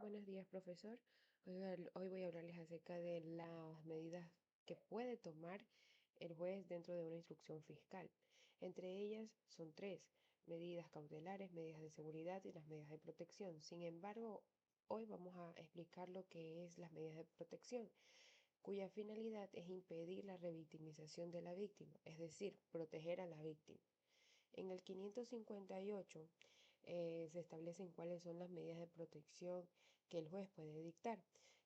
Buenos días, profesor. Hoy voy a hablarles acerca de las medidas que puede tomar el juez dentro de una instrucción fiscal. Entre ellas son tres: medidas cautelares, medidas de seguridad y las medidas de protección. Sin embargo, hoy vamos a explicar lo que es las medidas de protección, cuya finalidad es impedir la revictimización de la víctima, es decir, proteger a la víctima. En el 558 se establecen cuáles son las medidas de protección que el juez puede dictar.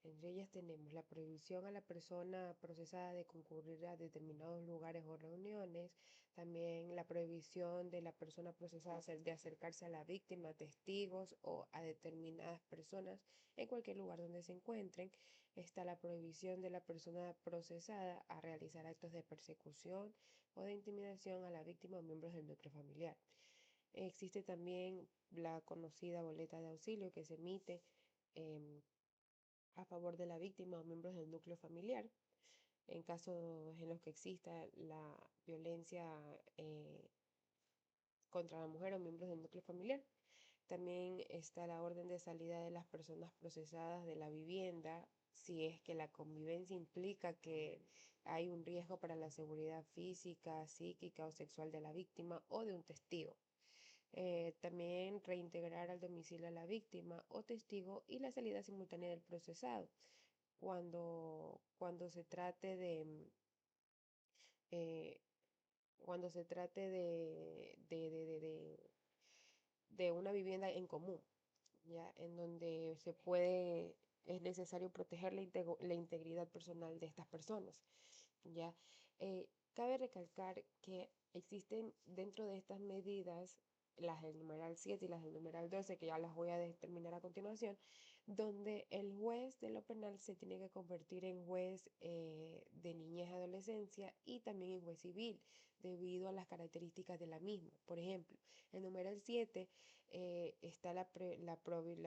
Entre ellas tenemos la prohibición a la persona procesada de concurrir a determinados lugares o reuniones, también la prohibición de la persona procesada de acercarse a la víctima, a testigos o a determinadas personas en cualquier lugar donde se encuentren. Está la prohibición de la persona procesada a realizar actos de persecución o de intimidación a la víctima o miembros del núcleo familiar. Existe también la conocida boleta de auxilio que se emite eh, a favor de la víctima o miembros del núcleo familiar en casos en los que exista la violencia contra la mujer o miembros del núcleo familiar. También está la orden de salida de las personas procesadas de la vivienda si es que la convivencia implica que hay un riesgo para la seguridad física, psíquica o sexual de la víctima o de un testigo. También reintegrar al domicilio a la víctima o testigo y la salida simultánea del procesado cuando se trate eh, cuando se trate de una vivienda en común, ¿ya? En donde es necesario proteger la integridad personal de estas personas, ¿ya? Cabe recalcar que existen dentro de estas medidas, las del numeral 7 y las del numeral 12, que ya las voy a determinar a continuación, donde el juez de lo penal se tiene que convertir en juez de niñez y adolescencia y también en juez civil, debido a las características de la misma. Por ejemplo, el numeral 7 está la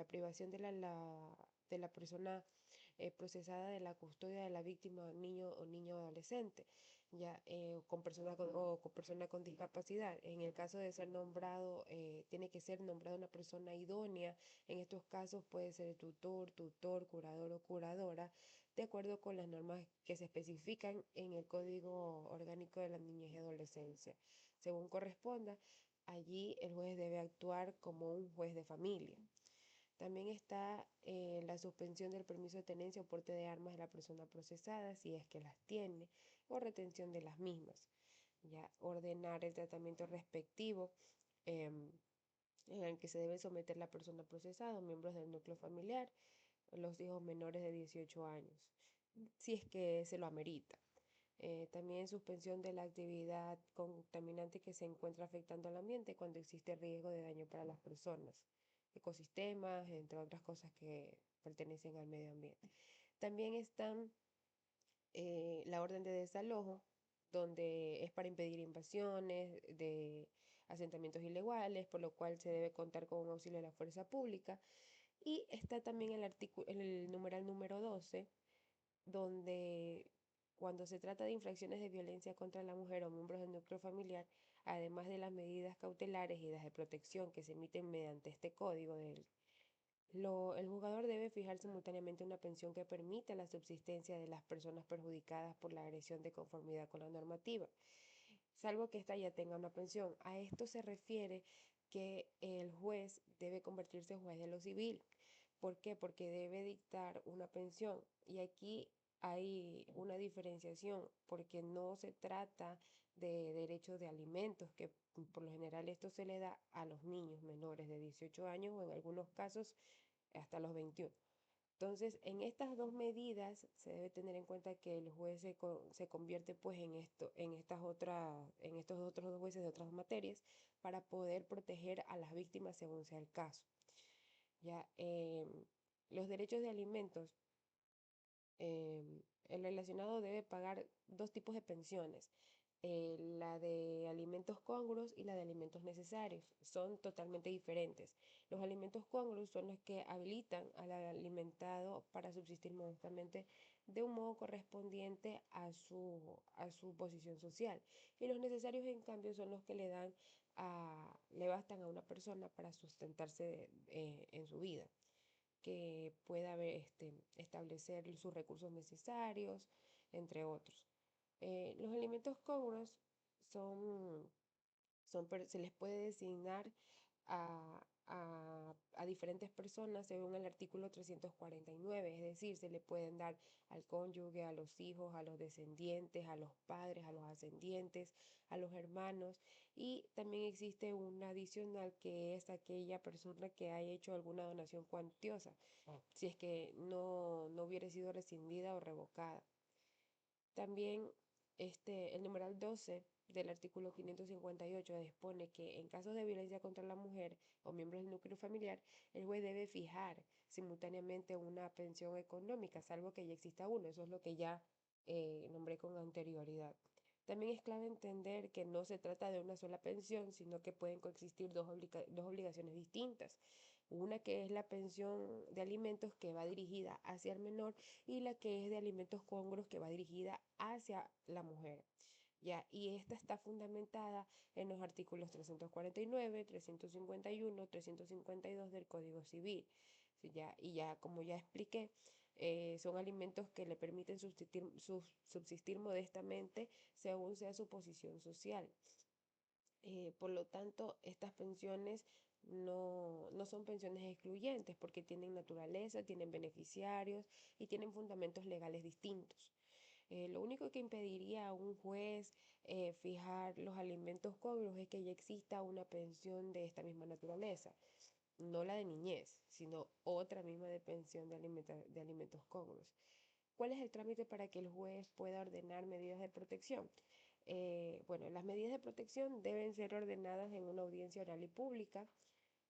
privación de la persona procesada de la custodia de la víctima, niño o niño adolescente, ya con persona con discapacidad. En el caso de ser nombrado, tiene que ser nombrada una persona idónea. En estos casos puede ser tutor, curador o curadora, de acuerdo con las normas que se especifican en el Código Orgánico de la Niñez y Adolescencia. Según corresponda, allí el juez debe actuar como un juez de familia. También está la suspensión del permiso de tenencia o porte de armas de la persona procesada, si es que las tiene, o retención de las mismas. Ya ordenar el tratamiento respectivo em, en el que se debe someter la persona procesada, miembros del núcleo familiar, los hijos menores de 18 años, si es que se lo amerita. También suspensión de la actividad contaminante que se encuentra afectando al ambiente cuando existe riesgo de daño para las personas, ecosistemas, entre otras cosas que pertenecen al medio ambiente. También están la orden de desalojo, donde es para impedir invasiones de asentamientos ilegales, por lo cual se debe contar con un auxilio de la fuerza pública. Y está también el numeral número 12, donde cuando se trata de infracciones de violencia contra la mujer o miembros del núcleo familiar, además de las medidas cautelares y las de protección que se emiten mediante este código el jugador debe fijar simultáneamente una pensión que permita la subsistencia de las personas perjudicadas por la agresión de conformidad con la normativa, salvo que ésta ya tenga una pensión. A esto se refiere que el juez debe convertirse en juez de lo civil. ¿Por qué? Porque debe dictar una pensión. Y aquí hay una diferenciación, porque no se trata de derechos de alimentos, que por lo general esto se le da a los niños menores de 18 años o en algunos casos hasta los 21. Entonces, en estas dos medidas se debe tener en cuenta que el juez se convierte pues en estos otros dos jueces de otras materias para poder proteger a las víctimas según sea el caso. Ya, los derechos de alimentos, el relacionado debe pagar dos tipos de pensiones, la de alimentos congruos y la de alimentos necesarios. Son totalmente diferentes. Los alimentos congruos son los que habilitan al alimentado para subsistir modestamente de un modo correspondiente a su posición social. Y los necesarios, en cambio, son los que le bastan a una persona para sustentarse en su vida. que pueda haber, establecer sus recursos necesarios, entre otros. Los alimentos congruos son, se les puede designar a diferentes personas según el artículo 349, es decir, se le pueden dar al cónyuge, a los hijos, a los descendientes, a los padres, a los ascendientes, a los hermanos, y también existe una adicional que es aquella persona que haya hecho alguna donación cuantiosa, si es que no hubiera sido rescindida o revocada. También el numeral 12 del artículo 558 dispone que en casos de violencia contra la mujer o miembros del núcleo familiar, el juez debe fijar simultáneamente una pensión económica, salvo que ya exista uno. Eso es lo que ya nombré con anterioridad. También es clave entender que no se trata de una sola pensión, sino que pueden coexistir dos obligaciones distintas. Una que es la pensión de alimentos que va dirigida hacia el menor y la que es de alimentos congruos que va dirigida hacia la mujer. ¿Ya? Y esta está fundamentada en los artículos 349, 351, 352 del Código Civil. ¿Ya? Y ya, como ya expliqué, son alimentos que le permiten subsistir modestamente según sea su posición social. Por lo tanto, estas pensiones no son pensiones excluyentes porque tienen naturaleza, tienen beneficiarios y tienen fundamentos legales distintos. Lo único que impediría a un juez fijar los alimentos congruos es que ya exista una pensión de esta misma naturaleza, no la de niñez, sino otra misma de pensión de alimentos congruos. ¿Cuál es el trámite para que el juez pueda ordenar medidas de protección? Bueno, las medidas de protección deben ser ordenadas en una audiencia oral y pública.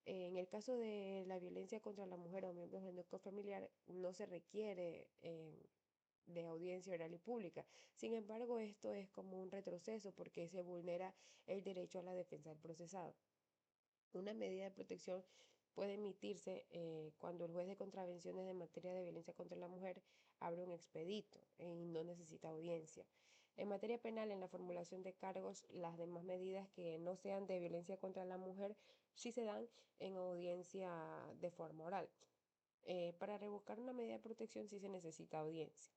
En el caso de la violencia contra la mujer o miembros del núcleo familiar, no se requiere de audiencia oral y pública. Sin embargo, esto es como un retroceso porque se vulnera el derecho a la defensa del procesado. Una medida de protección puede emitirse cuando el juez de contravenciones de materia de violencia contra la mujer abre un expedito y no necesita audiencia. En materia penal, en la formulación de cargos, las demás medidas que no sean de violencia contra la mujer sí se dan en audiencia de forma oral. Para revocar una medida de protección sí se necesita audiencia.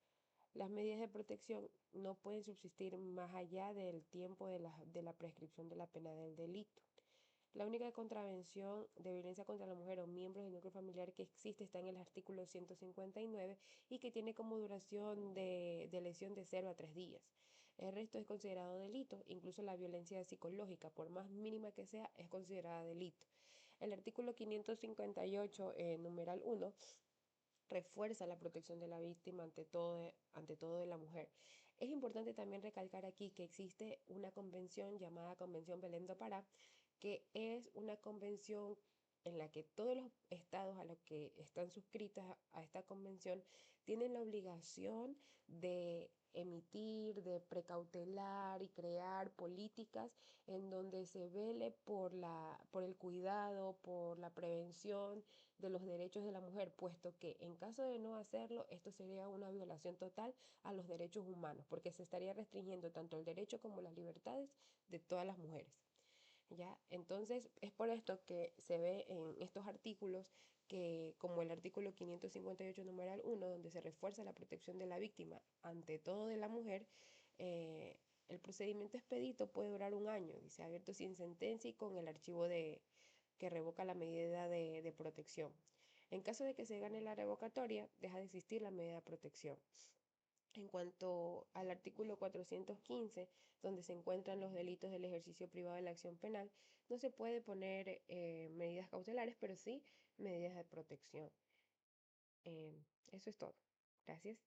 Las medidas de protección no pueden subsistir más allá del tiempo de la prescripción de la pena del delito. La única contravención de violencia contra la mujer o miembros del núcleo familiar que existe está en el artículo 159 y que tiene como duración de lesión de 0 a 3 días. El resto es considerado delito, incluso la violencia psicológica, por más mínima que sea, es considerada delito. El artículo 558, numeral 1, refuerza la protección de la víctima ante todo de la mujer. Es importante también recalcar aquí que existe una convención llamada Convención Belém do Pará, que es una convención en la que todos los estados a los que están suscritas a esta convención tienen la obligación de emitir, de precautelar y crear políticas en donde se vele por el cuidado, por la prevención de los derechos de la mujer, puesto que en caso de no hacerlo, esto sería una violación total a los derechos humanos, porque se estaría restringiendo tanto el derecho como las libertades de todas las mujeres. ¿Ya? Entonces, es por esto que se ve en estos artículos que, como el artículo 558 numeral 1, donde se refuerza la protección de la víctima ante todo de la mujer, el procedimiento expedito puede durar un año, dice, abierto sin sentencia y con el archivo que revoca la medida de protección. En caso de que se gane la revocatoria, deja de existir la medida de protección. En cuanto al artículo 415, donde se encuentran los delitos del ejercicio privado de la acción penal, no se puede poner medidas cautelares, pero sí medidas de protección. Eso es todo. Gracias.